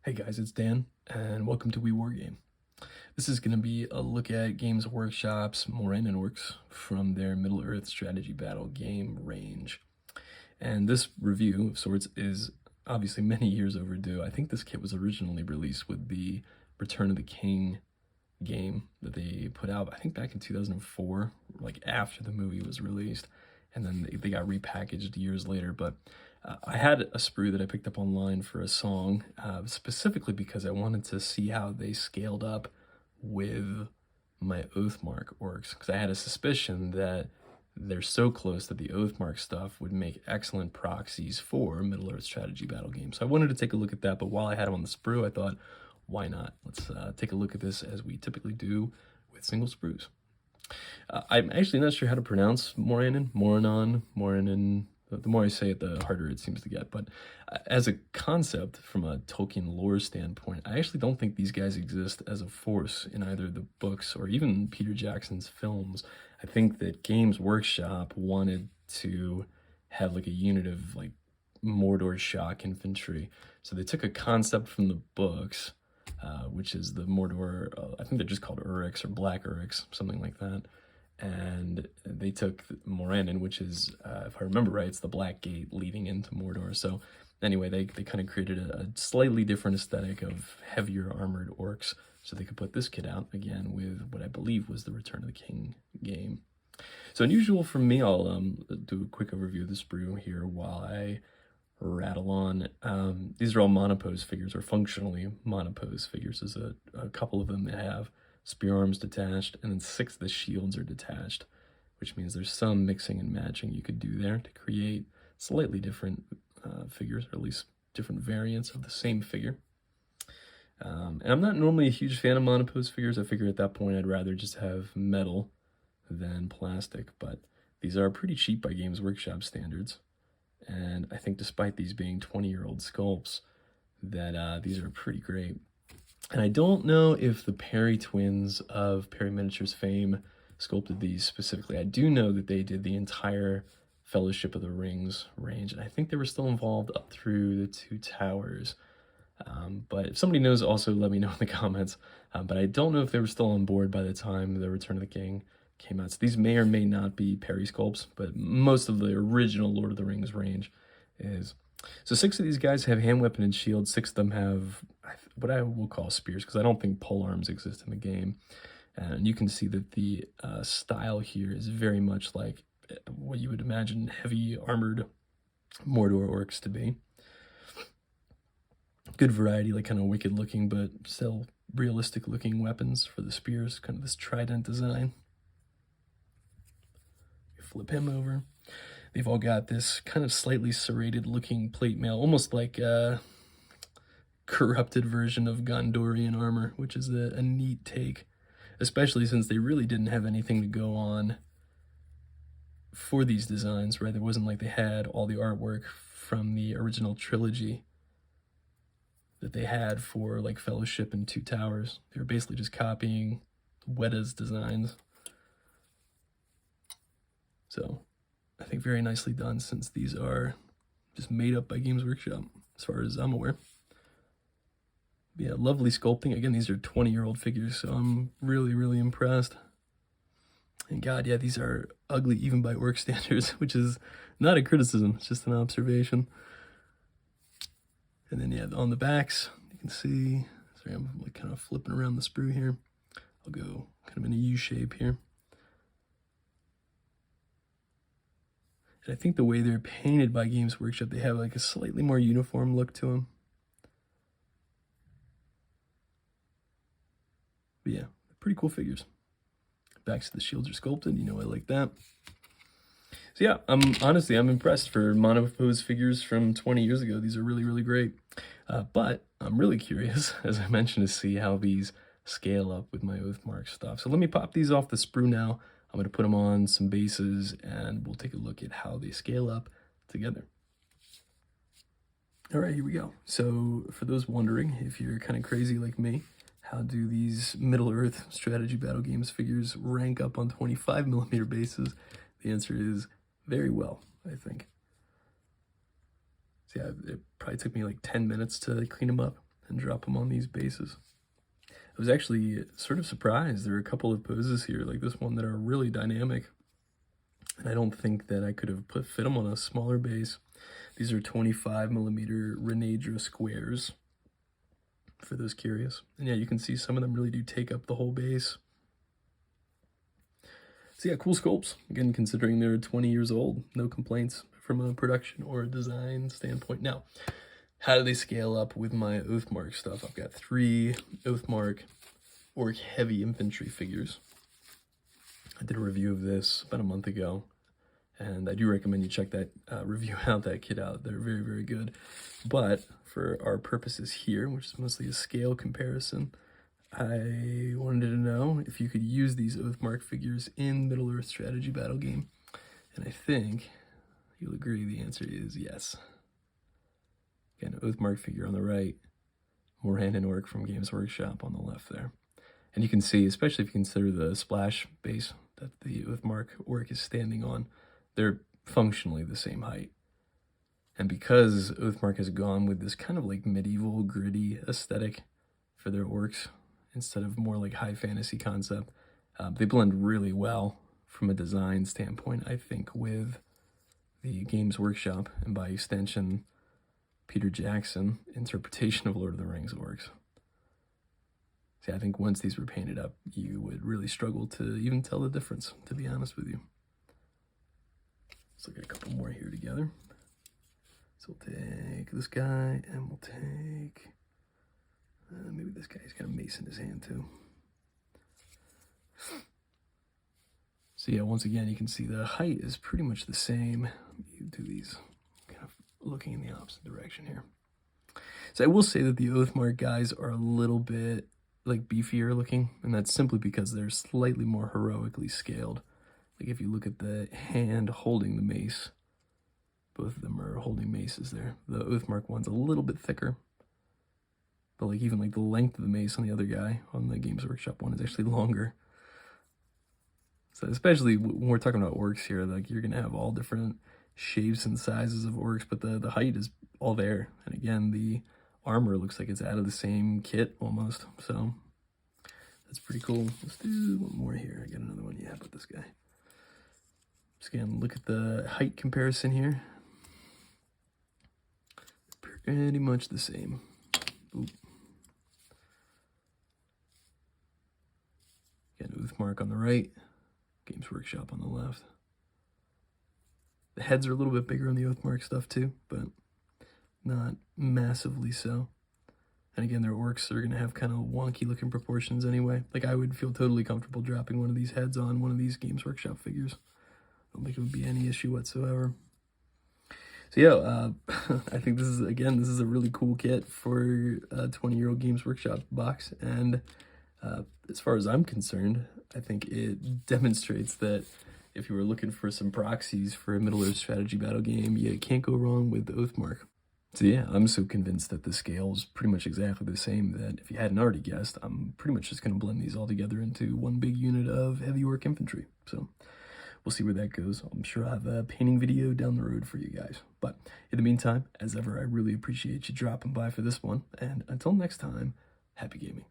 Hey guys, it's Dan, and welcome to We War Game. This is going to be a look at Games Workshop's Morannon Orcs from their Middle-earth strategy battle game range. And this review of sorts is obviously many years overdue. I think this kit was originally released with the Return of the King game that they put out, I think back in 2004, like after the movie was released, and then they got repackaged years later. But I had a sprue that I picked up online for a song, specifically because I wanted to see how they scaled up with my Oathmark orcs, because I had a suspicion that they're so close that the Oathmark stuff would make excellent proxies for Middle-earth strategy battle games. So I wanted to take a look at that, but while I had them on the sprue, I thought, why not? Let's take a look at this as we typically do with single sprues. I'm actually not sure how to pronounce Morannon. The more I say it, the harder it seems to get. But as a concept, from a Tolkien lore standpoint, I actually don't think these guys exist as a force in either the books or even Peter Jackson's films. I think that Games Workshop wanted to have like a unit of like Mordor shock infantry. So they took a concept from the books, which is the Mordor, I think they're just called Orcs or Black Orcs, something like that. And they took Morannon, which is, if I remember right, it's the Black Gate leading into Mordor. So anyway, they kind of created a slightly different aesthetic of heavier armored orcs, so they could put this kit out again with what I believe was the Return of the King game. So unusual for me, I'll do a quick overview of the sprue here while I rattle on. These are all monopose figures, or functionally monopose figures. There's a couple of them that have spear arms detached, and then 6 of the shields are detached, which means there's some mixing and matching you could do there to create slightly different figures, or at least different variants of the same figure. And I'm not normally a huge fan of monopose figures. I figure at that point I'd rather just have metal than plastic, but these are pretty cheap by Games Workshop standards. And I think despite these being 20-year-old sculpts, that these are pretty great. And I don't know if the Perry twins of Perry Miniatures fame sculpted these specifically. I do know that they did the entire Fellowship of the Rings range, and I think they were still involved up through the Two Towers. But if somebody knows, also let me know in the comments. But I don't know if they were still on board by the time the Return of the King came out. So these may or may not be Perry sculpts, but most of the original Lord of the Rings range is. So 6 of these guys have hand weapon and shield. 6 of them have what I will call spears, because I don't think pole arms exist in the game. And you can see that the style here is very much like what you would imagine heavy armored Mordor orcs to be. Good variety, like kind of wicked looking, but still realistic looking weapons for the spears, kind of this trident design. You flip him over. They've all got this kind of slightly serrated looking plate mail, almost like a corrupted version of Gondorian armor, which is a neat take, especially since they really didn't have anything to go on for these designs, right? It wasn't like they had all the artwork from the original trilogy that they had for like Fellowship and Two Towers. They were basically just copying Weta's designs. So I think very nicely done, since these are just made up by Games Workshop, as far as I'm aware. Yeah, lovely sculpting. Again, these are 20-year-old figures, so I'm really, really impressed. And God, yeah, these are ugly even by orc standards, which is not a criticism, it's just an observation. And then, yeah, on the backs, you can see, sorry, I'm like kind of flipping around the sprue here. I'll go kind of in a U shape here. And I think the way they're painted by Games Workshop, they have like a slightly more uniform look to them. But yeah, pretty cool figures. Backs of the shields are sculpted, you know I like that. So yeah, I'm impressed for monopose figures from 20 years ago. These are really, really great. But I'm really curious, as I mentioned, to see how these scale up with my Oathmark stuff. So let me pop these off the sprue now. I'm going to put them on some bases, and we'll take a look at how they scale up together. All right, here we go. So for those wondering, if you're kind of crazy like me, how do these Middle-earth strategy battle games figures rank up on 25mm bases? The answer is very well, I think. So yeah, it probably took me like 10 minutes to clean them up. and drop them on these bases. I was actually sort of surprised. There are a couple of poses here, like this one, that are really dynamic. And I don't think that I could have fit them on a smaller base. These are 25mm Renadra squares, for those curious. And yeah, you can see some of them really do take up the whole base. So yeah, cool sculpts. Again, considering they're 20 years old, no complaints from a production or a design standpoint. Now, how do they scale up with my Oathmark stuff? I've got 3 Oathmark Orc heavy infantry figures. I did a review of this about a month ago, and I do recommend you check that review out, that kit out. They're very, very good. But for our purposes here, which is mostly a scale comparison, I wanted to know if you could use these Oathmark figures in Middle-earth strategy battle game. And I think you'll agree the answer is yes. Again, Oathmark figure on the right, Morannon Orc from Games Workshop on the left there. And you can see, especially if you consider the splash base that the Oathmark Orc is standing on, they're functionally the same height. And because Oathmark has gone with this kind of like medieval gritty aesthetic for their orcs, instead of more like high fantasy concept, they blend really well from a design standpoint, I think, with the Games Workshop, and by extension, Peter Jackson interpretation of Lord of the Rings orcs. See, I think once these were painted up, you would really struggle to even tell the difference, to be honest with you. Let's look at a couple more here together. So we'll take this guy, and we'll take maybe this guy. He's got a mace in his hand too. So yeah, once again, you can see the height is pretty much the same. You do these kind of looking in the opposite direction here. So I will say that the Oathmark guys are a little bit like beefier looking, and that's simply because they're slightly more heroically scaled. Like if you look at the hand holding the mace, both of them are holding maces there. The Oathmark one's a little bit thicker, but like even like the length of the mace on the other guy, on the Games Workshop one, is actually longer. So especially when we're talking about orcs here, like you're gonna have all different shapes and sizes of orcs, but the height is all there. And again, the armor looks like it's out of the same kit almost, so that's pretty cool. Let's do one more here. I got another one. Yeah, about this guy. Just again, look at the height comparison here. Pretty much the same. Oop. Again, Oathmark on the right, Games Workshop on the left. The heads are a little bit bigger on the Oathmark stuff too, but not massively so. And again, their orcs are going to have kind of wonky looking proportions anyway. Like I would feel totally comfortable dropping one of these heads on one of these Games Workshop figures. I don't think it would be any issue whatsoever. So yeah, I think this is a really cool kit for a 20-year-old Games Workshop box. And as far as I'm concerned, I think it demonstrates that if you were looking for some proxies for a Middle-earth strategy battle game, you can't go wrong with the Oathmark. So yeah, I'm so convinced that the scale is pretty much exactly the same that if you hadn't already guessed, I'm pretty much just going to blend these all together into one big unit of heavy orc infantry. So we'll see where that goes. I'm sure I'll have a painting video down the road for you guys. But in the meantime, as ever, I really appreciate you dropping by for this one. And until next time, happy gaming.